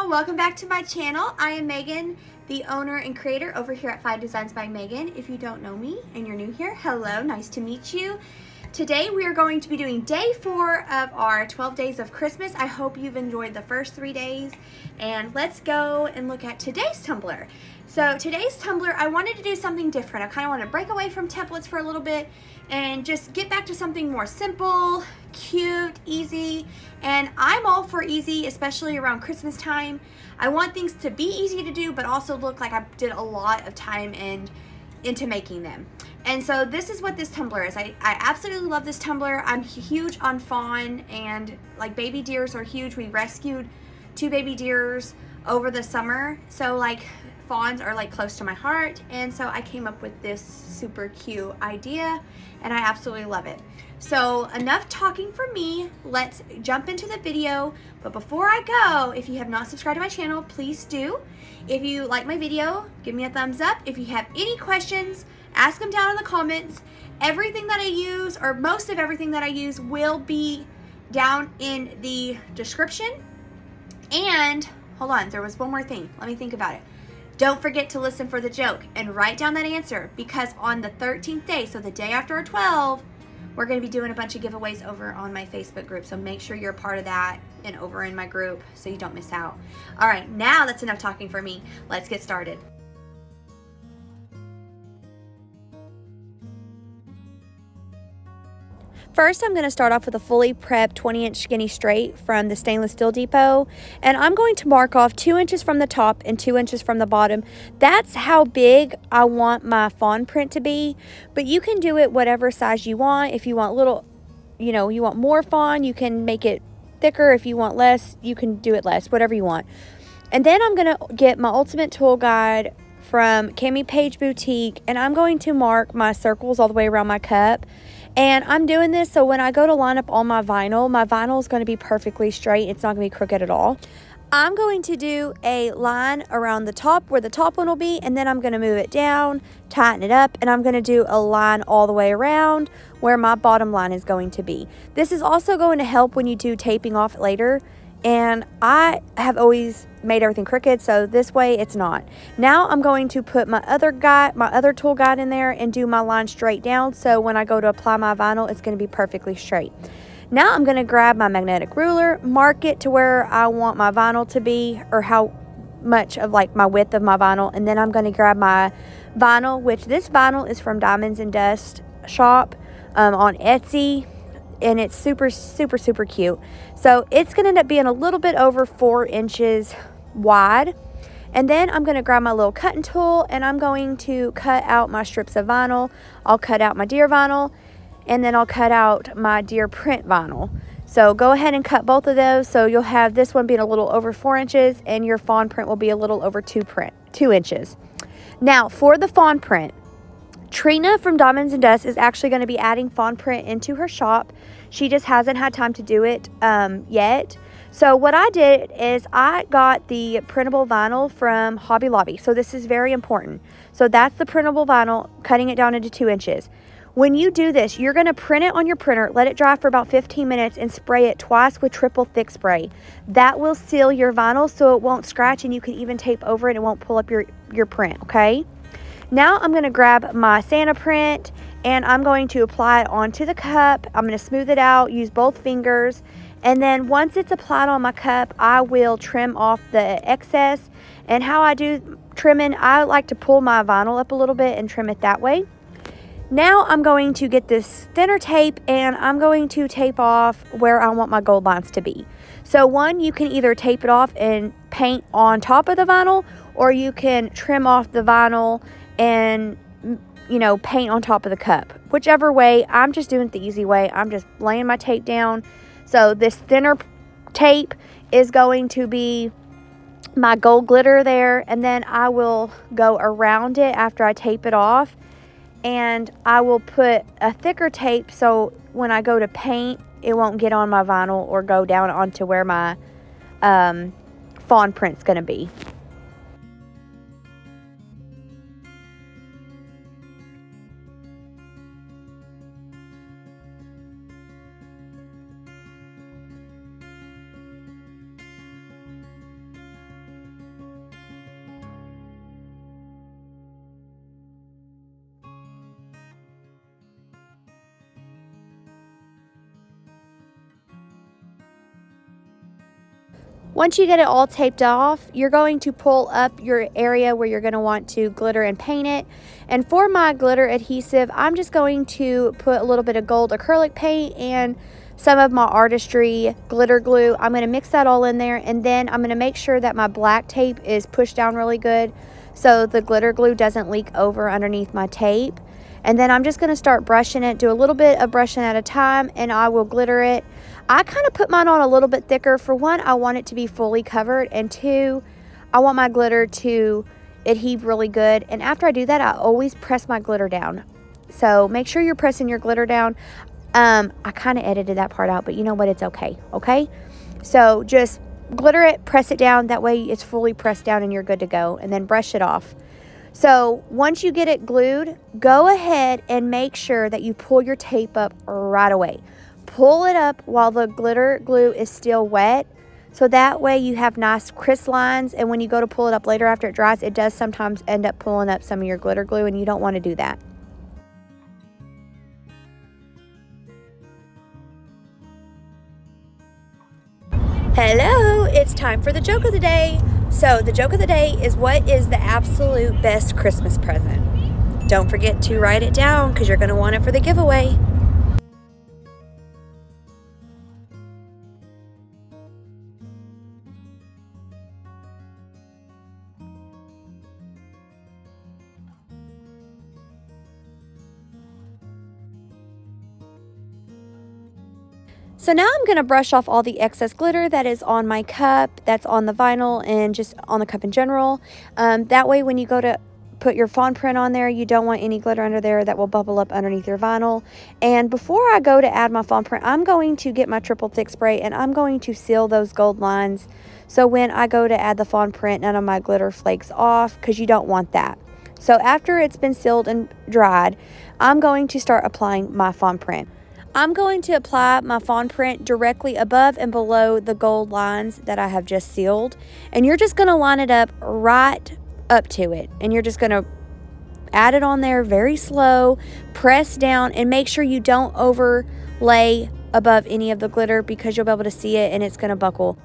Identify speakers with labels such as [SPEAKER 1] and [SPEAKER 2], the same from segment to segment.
[SPEAKER 1] Hello, welcome back to my channel. I am Megan, the owner and creator over here at 5 Designs by Megan. If you don't know me and you're new here, hello, nice to meet you. Today we are going to be doing day 4 of our 12 days of Christmas. I hope you've enjoyed the first 3 days, and let's go and look at today's tumbler. So today's tumbler, I wanted to do something different. I kind of want to break away from templates for a little bit and just get back to something more simple, cute, easy. And I'm all for easy, especially around Christmas time. I want things to be easy to do, but also look like I did a lot of time into making them. And so this is what this tumbler is. I absolutely love this tumbler. I'm huge on fawn, and like baby deers are huge. We rescued 2 baby deers over the summer. So like fawns are like close to my heart, and so I came up with this super cute idea and I absolutely love it. So enough talking from me, let's jump into the video. But before I go, if you have not subscribed to my channel, please do. If you like my video, give me a thumbs up. If you have any questions, ask them down in the comments. Everything that I use, or most of everything that I use, will be down in the description. And hold on, there was one more thing. Let me think about it. Don't forget to listen for the joke and write down that answer, because on the 13th day, so the day after our 12, we're going to be doing a bunch of giveaways over on my Facebook group. So make sure you're a part of that and over in my group so you don't miss out. All right, now that's enough talking for me. Let's get started. First, I'm going to start off with a fully prepped 20-inch skinny straight from the Stainless Steel Depot. And I'm going to mark off 2 inches from the top and 2 inches from the bottom. That's how big I want my fawn print to be. But you can do it whatever size you want. If you want little, you want more fawn, you can make it thicker. If you want less, you can do it less, whatever you want. And then I'm going to get my Ultimate Tool Guide from Cami Page Boutique. And I'm going to mark my circles all the way around my cup. And I'm doing this so when I go to line up all my vinyl is going to be perfectly straight. It's not going to be crooked at all. I'm going to do a line around the top where the top one will be, and then I'm going to move it down, tighten it up, and I'm going to do a line all the way around where my bottom line is going to be. This is also going to help when you do taping off later. And I have always made everything crooked, so this way it's not. Now I'm going to put my other tool guide in there and do my line straight down, so when I go to apply my vinyl, it's going to be perfectly straight. Now I'm going to grab my magnetic ruler, mark it to where I want my vinyl to be, or how much of like my width of my vinyl, and then I'm going to grab my vinyl, which this vinyl is from Diamonds and Dust shop on Etsy. And it's super, super, super cute. So it's going to end up being a little bit over 4 inches wide. And then I'm going to grab my little cutting tool and I'm going to cut out my strips of vinyl. I'll cut out my deer vinyl, and then I'll cut out my deer print vinyl. So go ahead and cut both of those. So you'll have this one being a little over 4 inches and your fawn print will be a little over 2 inches. Now for the fawn print, Trina from Diamonds and Dust is actually going to be adding fawn print into her shop. She just hasn't had time to do it yet. So what I did is I got the printable vinyl from Hobby Lobby. So this is very important. So that's the printable vinyl, cutting it down into 2 inches. When you do this, you're going to print it on your printer, let it dry for about 15 minutes, and spray it twice with triple thick spray. That will seal your vinyl so it won't scratch, and you can even tape over it and it won't pull up your print, okay? Now I'm going to grab my Santa print and I'm going to apply it onto the cup. I'm going to smooth it out, use both fingers, and then once it's applied on my cup, I will trim off the excess. And how I do trimming, I like to pull my vinyl up a little bit and trim it that way. Now I'm going to get this thinner tape and I'm going to tape off where I want my gold lines to be. So one, you can either tape it off and paint on top of the vinyl, or you can trim off the vinyl and paint on top of the cup. Whichever way, I'm just doing it the easy way. I'm just laying my tape down. So this thinner tape is going to be my gold glitter there, and then I will go around it after I tape it off, and I will put a thicker tape so when I go to paint, it won't get on my vinyl or go down onto where my fawn print's going to be. Once you get it all taped off, you're going to pull up your area where you're going to want to glitter and paint it. And for my glitter adhesive, I'm just going to put a little bit of gold acrylic paint and some of my artistry glitter glue. I'm going to mix that all in there, and then I'm going to make sure that my black tape is pushed down really good so the glitter glue doesn't leak over underneath my tape. And then I'm just going to start brushing it, do a little bit of brushing at a time, and I will glitter it. I kind of put mine on a little bit thicker. For one, I want it to be fully covered, and two, I want my glitter to adhere really good. And after I do that, I always press my glitter down. So make sure you're pressing your glitter down. I kind of edited that part out, but you know what? It's okay. Okay? So just glitter it, press it down. That way it's fully pressed down and you're good to go. And then brush it off. So once you get it glued, go ahead and make sure that you pull your tape up right away. Pull it up while the glitter glue is still wet, so that way you have nice crisp lines, and when you go to pull it up later after it dries, it does sometimes end up pulling up some of your glitter glue, and you don't want to do that. Hello, it's time for the joke of the day. So the joke of the day is, what is the absolute best Christmas present? Don't forget to write it down because you're going to want it for the giveaway. So now I'm going to brush off all the excess glitter that is on my cup, that's on the vinyl, and just on the cup in general. That way when you go to put your Fawn Print on there, you don't want any glitter under there that will bubble up underneath your vinyl. And before I go to add my Fawn Print, I'm going to get my triple thick spray, and I'm going to seal those gold lines. So when I go to add the Fawn Print, none of my glitter flakes off, because you don't want that. So after it's been sealed and dried, I'm going to start applying my Fawn Print. I'm going to apply my Fawn Print directly above and below the gold lines that I have just sealed. And you're just going to line it up right up to it. And you're just going to add it on there very slow, press down, and make sure you don't overlay above any of the glitter, because you'll be able to see it and it's going to buckle.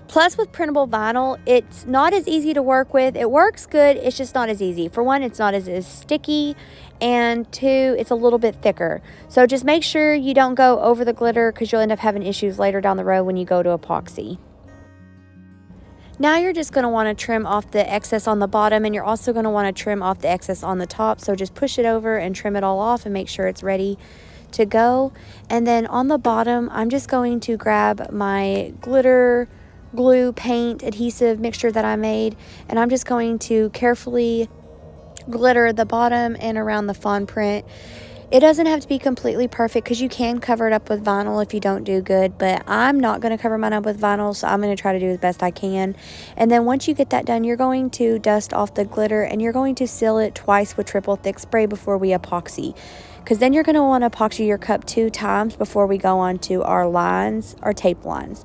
[SPEAKER 1] Plus, with printable vinyl, it's not as easy to work with. It works good, it's just not as easy. For one, it's not as sticky, and two, it's a little bit thicker. So just make sure you don't go over the glitter, because you'll end up having issues later down the road when you go to epoxy. Now you're just going to want to trim off the excess on the bottom, and you're also going to want to trim off the excess on the top. So just push it over and trim it all off and make sure it's ready to go. And then on the bottom, I'm just going to grab my glitter glue paint adhesive mixture that I made, and I'm just going to carefully glitter the bottom and around the Fawn Print. It doesn't have to be completely perfect, because you can cover it up with vinyl if you don't do good, but I'm not going to cover mine up with vinyl, so I'm going to try to do as best I can. And then once you get that done, you're going to dust off the glitter, and you're going to seal it twice with triple thick spray before we epoxy, because then you're going to want to epoxy your cup 2 times before we go on to our lines, our tape lines.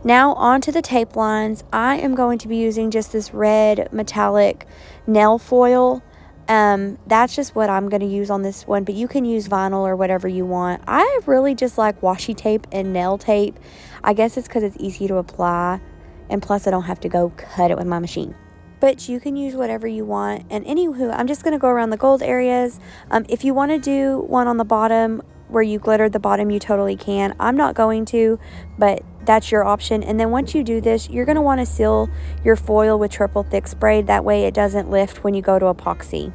[SPEAKER 1] Now onto the tape lines. I am going to be using just this red metallic nail foil. That's just what I'm going to use on this one, but you can use vinyl or whatever you want. I really just like washi tape and nail tape. I guess it's because it's easy to apply, and plus I don't have to go cut it with my machine. But you can use whatever you want. And anywho, I'm just going to go around the gold areas. If you want to do one on the bottom where you glittered the bottom, you totally can. I'm not going to, but that's your option. And then once you do this, you're going to want to seal your foil with triple thick spray. That way it doesn't lift when you go to epoxy.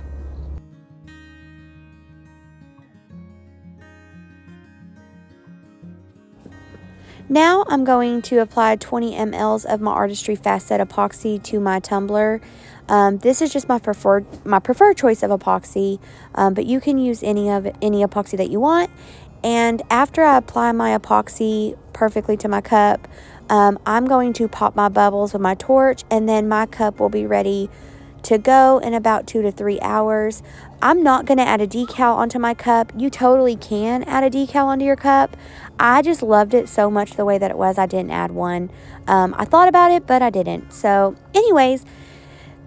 [SPEAKER 1] Now I'm going to apply 20 mLs of my Artistry Fast Set epoxy to my tumbler. This is just my preferred choice of epoxy, but you can use any epoxy that you want. And after I apply my epoxy perfectly to my cup, I'm going to pop my bubbles with my torch, and then my cup will be ready to go in about 2 to 3 hours. I'm not going to add a decal onto my cup. You totally can add a decal onto your cup. I just loved it so much the way that it was, I didn't add one. I thought about it, but I didn't. So anyways,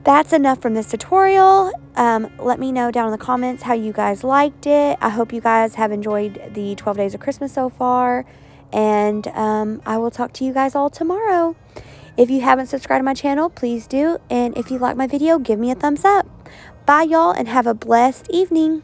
[SPEAKER 1] that's enough from this tutorial. Let me know down in the comments how you guys liked it. I hope you guys have enjoyed the 12 days of Christmas so far. And I will talk to you guys all tomorrow. If you haven't subscribed to my channel, please do. And if you like my video, give me a thumbs up. Bye, y'all, and have a blessed evening.